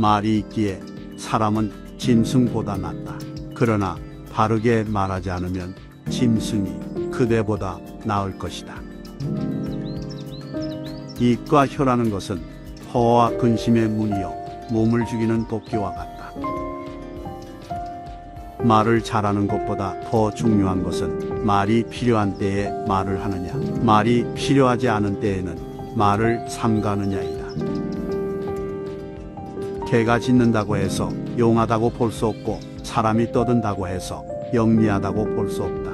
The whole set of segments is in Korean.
말이 있기에 사람은 짐승보다 낫다. 그러나 바르게 말하지 않으면 짐승이 그대보다 나을 것이다. 입과 혀라는 것은 허와 근심의 문이요 몸을 죽이는 도끼와 같다. 말을 잘하는 것보다 더 중요한 것은 말이 필요한 때에 말을 하느냐, 말이 필요하지 않은 때에는 말을 삼가느냐이다. 개가 짖는다고 해서 용하다고 볼 수 없고 사람이 떠든다고 해서 영리하다고 볼 수 없다.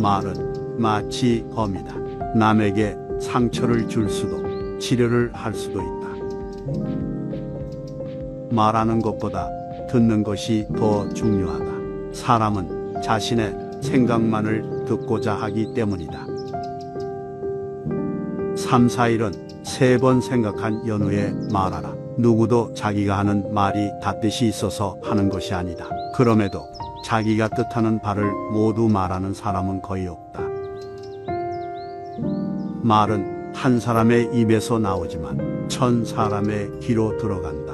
말은 마치 검이다. 남에게 상처를 줄 수도 치료를 할 수도 있다. 말하는 것보다 듣는 것이 더 중요하다. 사람은 자신의 생각만을 듣고자 하기 때문이다. 3, 4일은 3번 생각한 연후에 말하라. 누구도 자기가 하는 말이 다 뜻이 있어서 하는 것이 아니다. 그럼에도 자기가 뜻하는 바를 모두 말하는 사람은 거의 없다. 말은 한 사람의 입에서 나오지만 1000사람의 귀로 들어간다.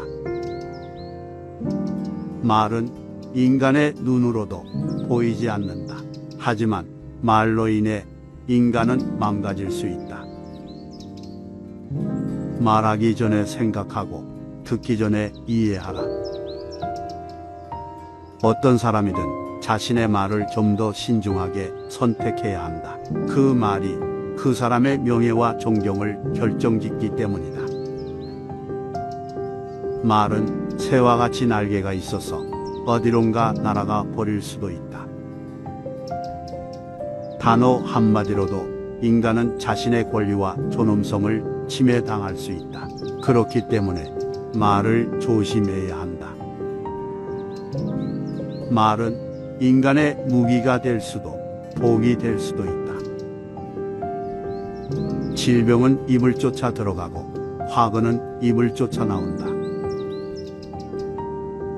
말은 인간의 눈으로도 보이지 않는다. 하지만 말로 인해 인간은 망가질 수 있다. 말하기 전에 생각하고 듣기 전에 이해하라. 어떤 사람이든 자신의 말을 좀 더 신중하게 선택해야 한다. 그 말이 그 사람의 명예와 존경을 결정짓기 때문이다. 말은 새와 같이 날개가 있어서 어디론가 날아가 버릴 수도 있다. 단어 한마디로도 인간은 자신의 권리와 존엄성을 침해당할 수 있다. 그렇기 때문에 말을 조심해야 한다. 말은 인간의 무기가 될 수도 복이 될 수도 있다. 질병은 입을 쫓아 들어가고 화근은 입을 쫓아 나온다.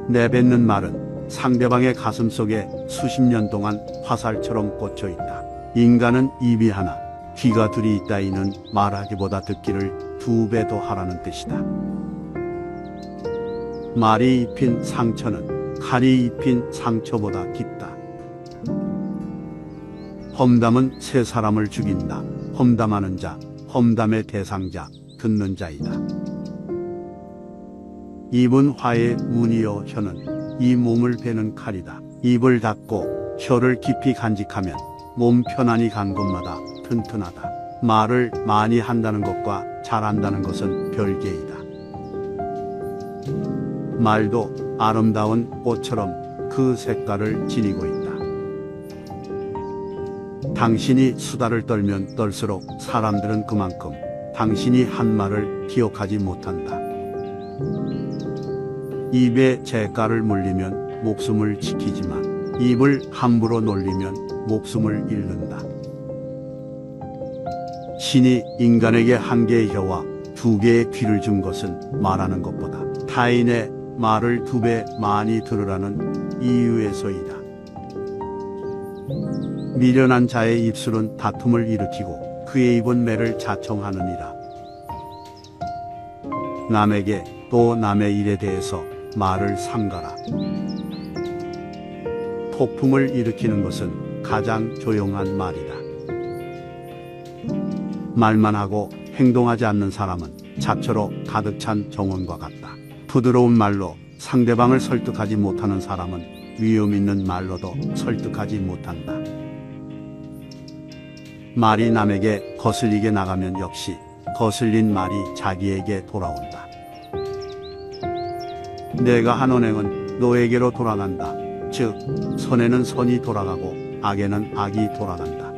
내뱉는 말은 상대방의 가슴 속에 수십 년 동안 화살처럼 꽂혀 있다. 인간은 입이 하나, 귀가 둘이 있다이는 말하기보다 듣기를 2배 더 하라는 뜻이다. 말이 입힌 상처는 칼이 입힌 상처보다 깊다. 험담은 세 사람을 죽인다. 험담하는 자, 험담의 대상자, 듣는 자이다. 입은 화의 문이요 혀는 이 몸을 베는 칼이다. 입을 닫고 혀를 깊이 간직하면 몸 편안히 간 곳마다 튼튼하다. 말을 많이 한다는 것과 잘한다는 것은 별개이다. 말도 아름다운 꽃처럼 그 색깔을 지니고 있다. 당신이 수다를 떨면 떨수록 사람들은 그만큼 당신이 한 말을 기억하지 못한다. 입에 잿가를 물리면 목숨을 지키지만 입을 함부로 놀리면 목숨을 잃는다. 신이 인간에게 1개의 혀와 2개의 귀를 준 것은 말하는 것보다 타인의 말을 2배 많이 들으라는 이유에서이다. 미련한 자의 입술은 다툼을 일으키고 그의 입은 매를 자청하느니라. 남에게 또 남의 일에 대해서 말을 삼가라. 폭풍을 일으키는 것은 가장 조용한 말이다. 말만 하고 행동하지 않는 사람은 잡초로 가득 찬 정원과 같다. 부드러운 말로 상대방을 설득하지 못하는 사람은 위험 있는 말로도 설득하지 못한다. 말이 남에게 거슬리게 나가면 역시 거슬린 말이 자기에게 돌아온다. 내가 한 언행은 너에게로 돌아간다. 즉, 선에는 선이 돌아가고 악에는 악이 돌아간다.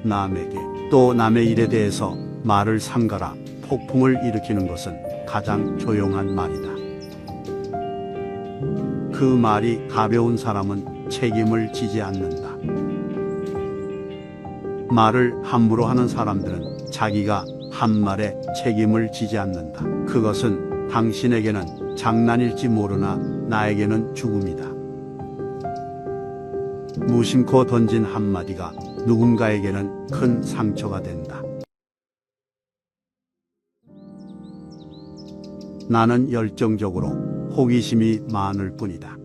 남에게 또 남의 일에 대해서 말을 삼가라. 폭풍을 일으키는 것은 가장 조용한 말이다. 그 말이 가벼운 사람은 책임을 지지 않는다. 말을 함부로 하는 사람들은 자기가 한 말에 책임을 지지 않는다. 그것은 당신에게는 장난일지 모르나 나에게는 죽음이다. 무심코 던진 한마디가 누군가에게는 큰 상처가 된다. 나는 열정적으로 호기심이 많을 뿐이다.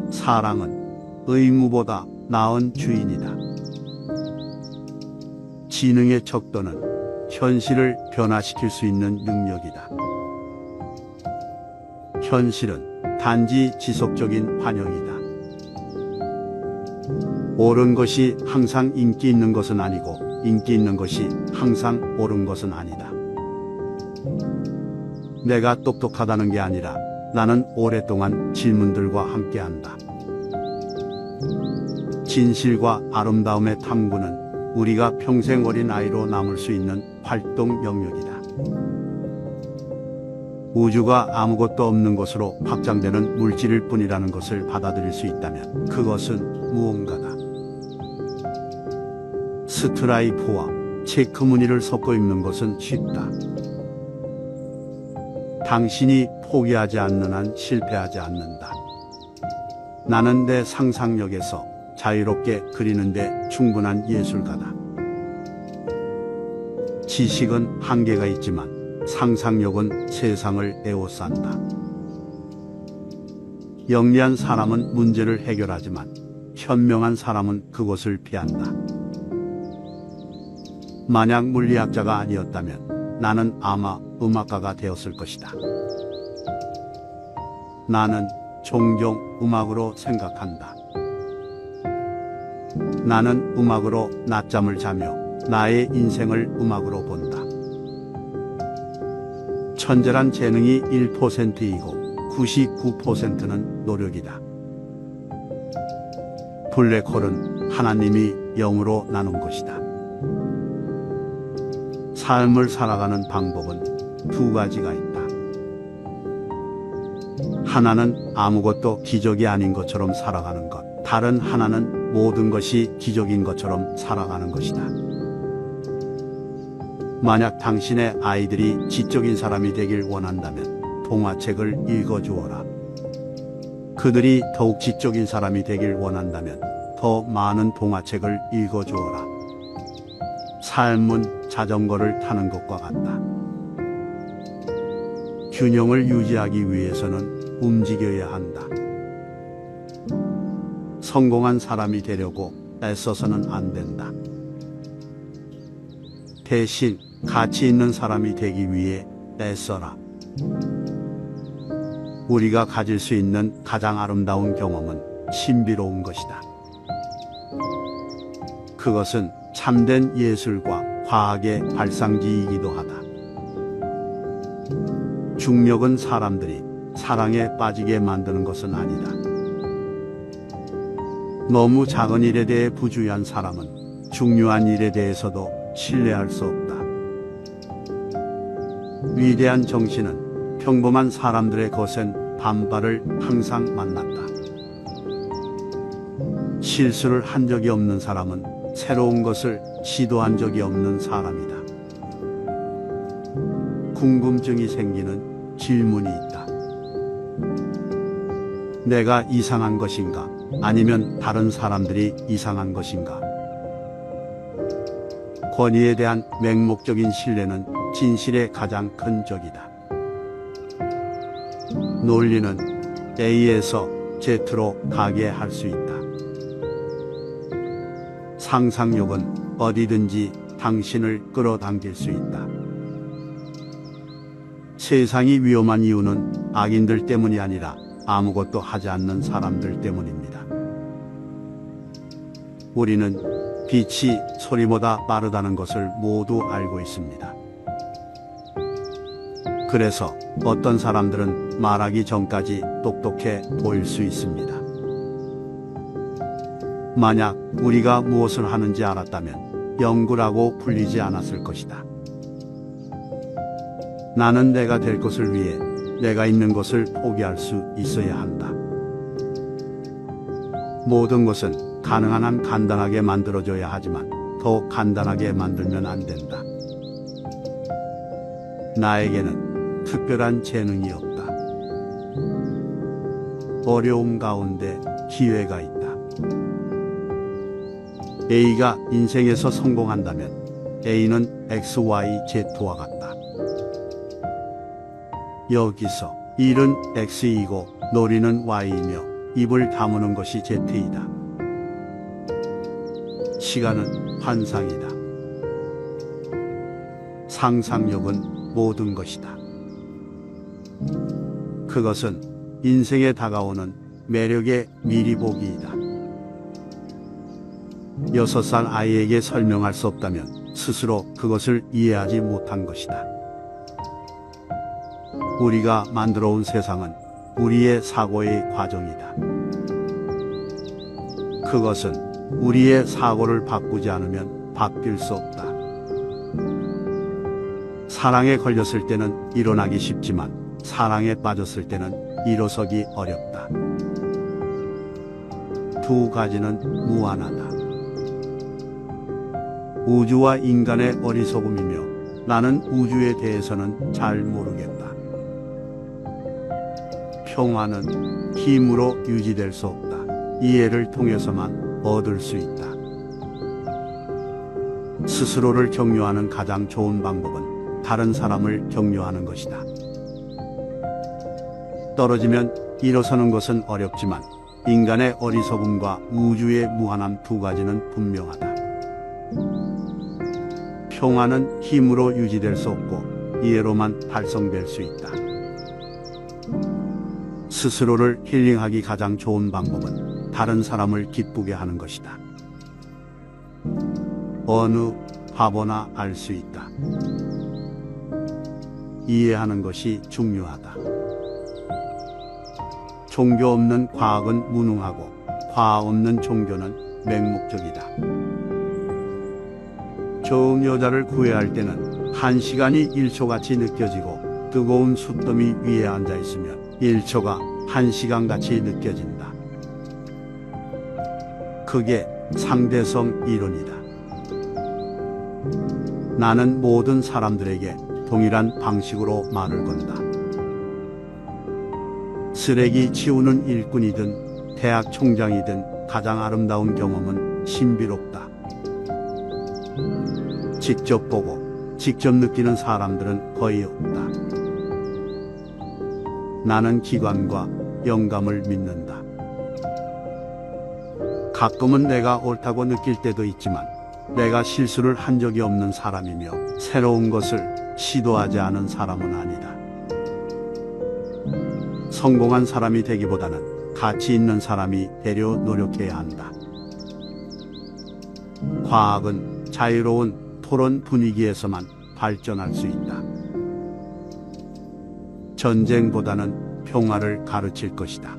사랑은 의무보다 나은 주인이다. 지능의 척도는 현실을 변화시킬 수 있는 능력이다. 현실은 단지 지속적인 환영이다. 옳은 것이 항상 인기 있는 것은 아니고 인기 있는 것이 항상 옳은 것은 아니다. 내가 똑똑하다는 게 아니라 나는 오랫동안 질문들과 함께한다. 진실과 아름다움의 탐구는 우리가 평생 어린 아이로 남을 수 있는 활동 영역이다. 우주가 아무것도 없는 것으로 확장되는 물질일 뿐이라는 것을 받아들일 수 있다면 그것은 무언가다. 스트라이프와 체크 무늬를 섞어 입는 것은 쉽다. 당신이 포기하지 않는 한 실패하지 않는다. 나는 내 상상력에서 자유롭게 그리는데 충분한 예술가다. 지식은 한계가 있지만 상상력은 세상을 에워싼다. 영리한 사람은 문제를 해결하지만 현명한 사람은 그것을 피한다. 만약 물리학자가 아니었다면 나는 아마 음악가가 되었을 것이다. 나는 종종 음악으로 생각한다. 나는 음악으로 낮잠을 자며 나의 인생을 음악으로 본다. 천재란 재능이 1%이고 99%는 노력이다. 블랙홀은 하나님이 0으로 나눈 것이다. 삶을 살아가는 방법은 두 가지가 있다. 하나는 아무것도 기적이 아닌 것처럼 살아가는 것, 다른 하나는 모든 것이 기적인 것처럼 살아가는 것이다. 만약 당신의 아이들이 지적인 사람이 되길 원한다면 동화책을 읽어주어라. 그들이 더욱 지적인 사람이 되길 원한다면 더 많은 동화책을 읽어주어라. 삶은 자전거를 타는 것과 같다. 균형을 유지하기 위해서는 움직여야 한다. 성공한 사람이 되려고 애써서는 안 된다. 대신 가치 있는 사람이 되기 위해 애써라. 우리가 가질 수 있는 가장 아름다운 경험은 신비로운 것이다. 그것은 참된 예술과 과학의 발상지이기도 하다. 중력은 사람들이 사랑에 빠지게 만드는 것은 아니다. 너무 작은 일에 대해 부주의한 사람은 중요한 일에 대해서도 신뢰할 수 없다. 위대한 정신은 평범한 사람들의 거센 반발을 항상 만났다. 실수를 한 적이 없는 사람은 새로운 것을 시도한 적이 없는 사람이다. 궁금증이 생기는 질문이 있다. 내가 이상한 것인가? 아니면 다른 사람들이 이상한 것인가? 권위에 대한 맹목적인 신뢰는 진실의 가장 큰 적이다. 논리는 A에서 Z로 가게 할 수 있다. 상상력은 어디든지 당신을 끌어당길 수 있다. 세상이 위험한 이유는 악인들 때문이 아니라 아무것도 하지 않는 사람들 때문입니다. 우리는 빛이 소리보다 빠르다는 것을 모두 알고 있습니다. 그래서 어떤 사람들은 말하기 전까지 똑똑해 보일 수 있습니다. 만약 우리가 무엇을 하는지 알았다면 영구라고 불리지 않았을 것이다. 나는 내가 될 것을 위해 내가 있는 것을 포기할 수 있어야 한다. 모든 것은 가능한 한 간단하게 만들어져야 하지만 더 간단하게 만들면 안 된다. 나에게는 특별한 재능이 없다. 어려움 가운데 기회가 있다. A가 인생에서 성공한다면 A는 XYZ와 같다. 여기서 일은 X이고 놀이는 Y이며 입을 다무는 것이 Z이다. 시간은 환상이다. 상상력은 모든 것이다. 그것은 인생에 다가오는 매력의 미리 보기이다. 6살 아이에게 설명할 수 없다면 스스로 그것을 이해하지 못한 것이다. 우리가 만들어 온 세상은 우리의 사고의 과정이다. 그것은 우리의 사고를 바꾸지 않으면 바뀔 수 없다. 사랑에 걸렸을 때는 일어나기 쉽지만 사랑에 빠졌을 때는 일어서기 어렵다. 두 가지는 무한하다. 우주와 인간의 어리석음이며 나는 우주에 대해서는 잘 모르겠다. 평화는 힘으로 유지될 수 없다. 이해를 통해서만 얻을 수 있다. 스스로를 격려하는 가장 좋은 방법은 다른 사람을 격려하는 것이다. 떨어지면 일어서는 것은 어렵지만 인간의 어리석음과 우주의 무한함 두 가지는 분명하다. 평화는 힘으로 유지될 수 없고 이해로만 달성될 수 있다. 스스로를 힐링하기 가장 좋은 방법은 다른 사람을 기쁘게 하는 것이다. 어느 바보나 알 수 있다. 이해하는 것이 중요하다. 종교 없는 과학은 무능하고 과학 없는 종교는 맹목적이다. 좋은 여자를 구해야 할 때는 1시간이 1초같이 느껴지고 뜨거운 숯더미 위에 앉아 있으면 1초가 1시간같이 느껴진다. 그게 상대성 이론이다. 나는 모든 사람들에게 동일한 방식으로 말을 건다. 쓰레기 치우는 일꾼이든 대학 총장이든 가장 아름다운 경험은 신비롭다. 직접 보고 직접 느끼는 사람들은 거의 없다. 나는 기관과 영감을 믿는다. 가끔은 내가 옳다고 느낄 때도 있지만 내가 실수를 한 적이 없는 사람이며 새로운 것을 시도하지 않은 사람은 아니다. 성공한 사람이 되기보다는 가치 있는 사람이 되려 노력해야 한다. 과학은 자유로운 토론 분위기에서만 발전할 수 있다. 전쟁보다는 평화를 가르칠 것이다.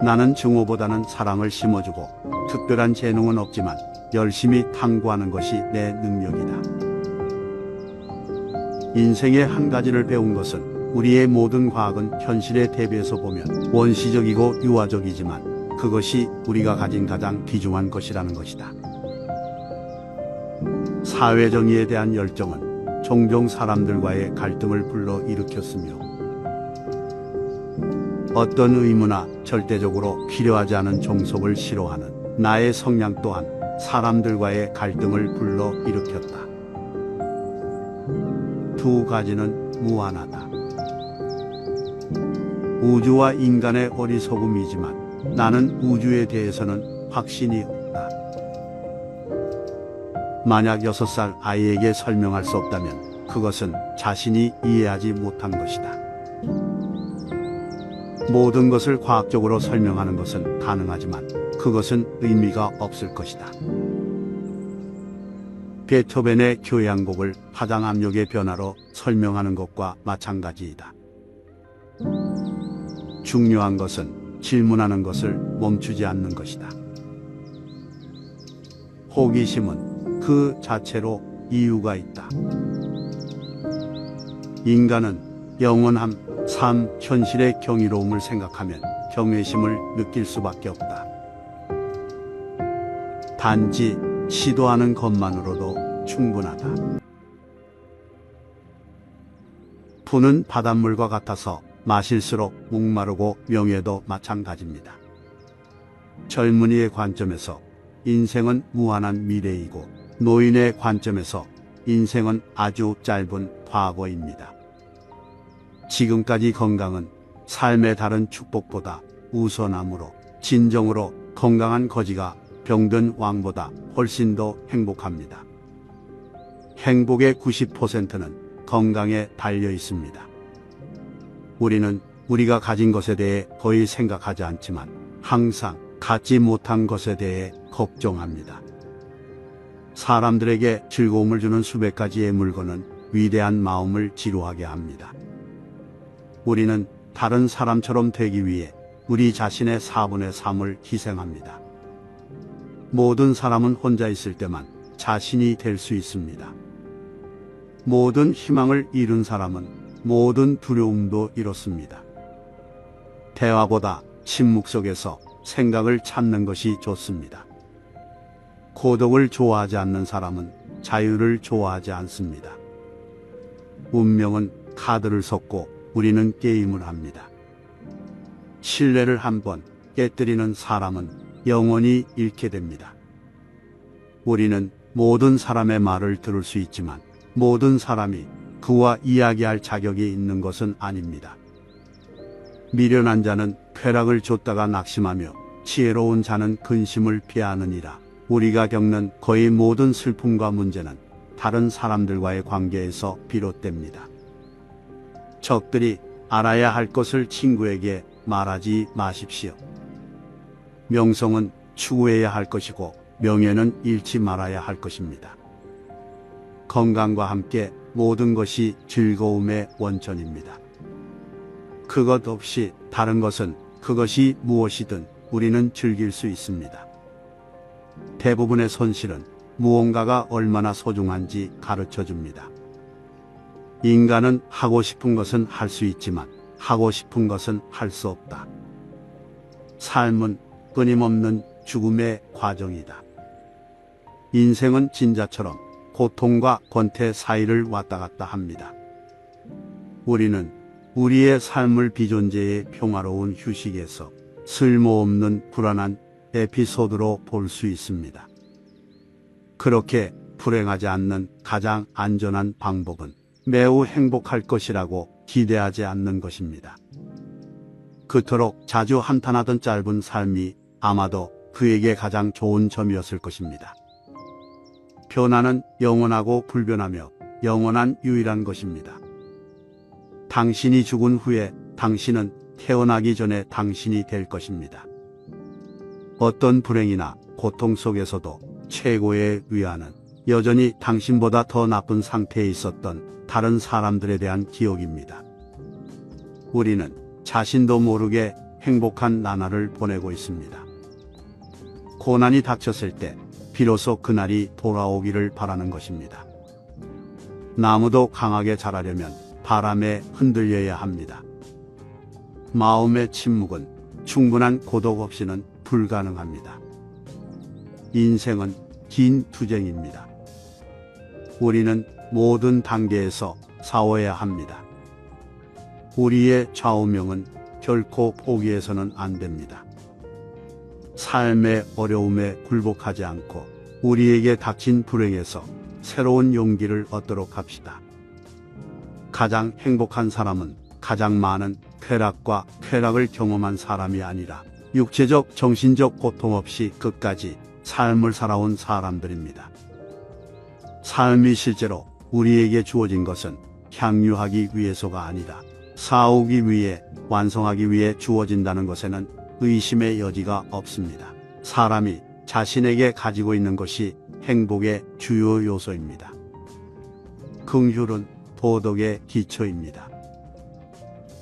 나는 증오보다는 사랑을 심어주고 특별한 재능은 없지만 열심히 탐구하는 것이 내 능력이다. 인생의 한 가지를 배운 것은 우리의 모든 과학은 현실에 대비해서 보면 원시적이고 유아적이지만 그것이 우리가 가진 가장 귀중한 것이라는 것이다. 사회정의에 대한 열정은 종종 사람들과의 갈등을 불러일으켰으며 어떤 의무나 절대적으로 필요하지 않은 종속을 싫어하는 나의 성향 또한 사람들과의 갈등을 불러일으켰다. 두 가지는 무한하다. 우주와 인간의 어리석음이지만 나는 우주에 대해서는 확신이 없다. 만약 6살 아이에게 설명할 수 없다면 그것은 자신이 이해하지 못한 것이다. 모든 것을 과학적으로 설명하는 것은 가능하지만 그것은 의미가 없을 것이다. 베토벤의 교향곡을 파장 압력의 변화로 설명하는 것과 마찬가지이다. 중요한 것은 질문하는 것을 멈추지 않는 것이다. 호기심은 그 자체로 이유가 있다. 인간은 영원함, 삶, 현실의 경이로움을 생각하면 경외심을 느낄 수밖에 없다. 단지 시도하는 것만으로도 충분하다. 푸는 바닷물과 같아서 마실수록 목마르고 명예도 마찬가지입니다. 젊은이의 관점에서 인생은 무한한 미래이고 노인의 관점에서 인생은 아주 짧은 과거입니다. 지금까지 건강은 삶의 다른 축복보다 우선함으로 진정으로 건강한 거지가 병든 왕보다 훨씬 더 행복합니다. 행복의 90%는 건강에 달려 있습니다. 우리는 우리가 가진 것에 대해 거의 생각하지 않지만 항상 갖지 못한 것에 대해 걱정합니다. 사람들에게 즐거움을 주는 수백 가지의 물건은 위대한 마음을 지루하게 합니다. 우리는 다른 사람처럼 되기 위해 우리 자신의 4분의 3을 희생합니다. 모든 사람은 혼자 있을 때만 자신이 될 수 있습니다. 모든 희망을 잃은 사람은 모든 두려움도 잃었습니다. 대화보다 침묵 속에서 생각을 찾는 것이 좋습니다. 고독을 좋아하지 않는 사람은 자유를 좋아하지 않습니다. 운명은 카드를 섞고 우리는 게임을 합니다. 신뢰를 한번 깨뜨리는 사람은 영원히 잃게 됩니다. 우리는 모든 사람의 말을 들을 수 있지만 모든 사람이 그와 이야기할 자격이 있는 것은 아닙니다. 미련한 자는 쾌락을 쫓다가 낙심하며 지혜로운 자는 근심을 피하느니라. 우리가 겪는 거의 모든 슬픔과 문제는 다른 사람들과의 관계에서 비롯됩니다. 적들이 알아야 할 것을 친구에게 말하지 마십시오. 명성은 추구해야 할 것이고 명예는 잃지 말아야 할 것입니다. 건강과 함께 모든 것이 즐거움의 원천입니다. 그것 없이 다른 것은 그것이 무엇이든 우리는 즐길 수 있습니다. 대부분의 손실은 무언가가 얼마나 소중한지 가르쳐 줍니다. 인간은 하고 싶은 것은 할 수 있지만 하고 싶은 것은 할 수 없다. 삶은 끊임없는 죽음의 과정이다. 인생은 진자처럼 고통과 권태 사이를 왔다 갔다 합니다. 우리는 우리의 삶을 비존재의 평화로운 휴식에서 쓸모없는 불안한 에피소드로 볼 수 있습니다. 그렇게 불행하지 않는 가장 안전한 방법은 매우 행복할 것이라고 기대하지 않는 것입니다. 그토록 자주 한탄하던 짧은 삶이 아마도 그에게 가장 좋은 점이었을 것입니다. 변화는 영원하고 불변하며 영원한 유일한 것입니다. 당신이 죽은 후에 당신은 태어나기 전에 당신이 될 것입니다. 어떤 불행이나 고통 속에서도 최고의 위안은 여전히 당신보다 더 나쁜 상태에 있었던 다른 사람들에 대한 기억입니다. 우리는 자신도 모르게 행복한 나날을 보내고 있습니다. 고난이 닥쳤을 때 비로소 그날이 돌아오기를 바라는 것입니다. 나무도 강하게 자라려면 바람에 흔들려야 합니다. 마음의 침묵은 충분한 고독 없이는 불가능합니다. 인생은 긴 투쟁입니다. 우리는 모든 단계에서 싸워야 합니다. 우리의 좌우명은 결코 포기해서는 안 됩니다. 삶의 어려움에 굴복하지 않고 우리에게 닥친 불행에서 새로운 용기를 얻도록 합시다. 가장 행복한 사람은 가장 많은 쾌락과 쾌락을 경험한 사람이 아니라 육체적, 정신적 고통 없이 끝까지 삶을 살아온 사람들입니다. 삶이 실제로 우리에게 주어진 것은 향유하기 위해서가 아니라 싸우기 위해, 완성하기 위해 주어진다는 것에는 의심의 여지가 없습니다. 사람이 자신에게 가지고 있는 것이 행복의 주요 요소입니다. 긍휼은 도덕의 기초입니다.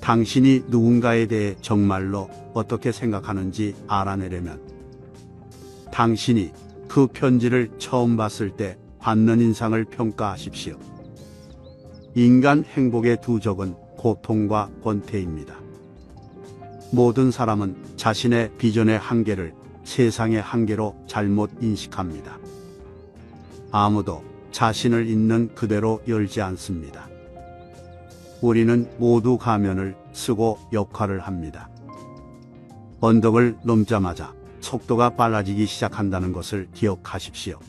당신이 누군가에 대해 정말로 어떻게 생각하는지 알아내려면 당신이 그 편지를 처음 봤을 때 받는 인상을 평가하십시오. 인간 행복의 두 적은 고통과 권태입니다. 모든 사람은 자신의 비전의 한계를 세상의 한계로 잘못 인식합니다. 아무도 자신을 있는 그대로 열지 않습니다. 우리는 모두 가면을 쓰고 역할을 합니다. 언덕을 넘자마자 속도가 빨라지기 시작한다는 것을 기억하십시오.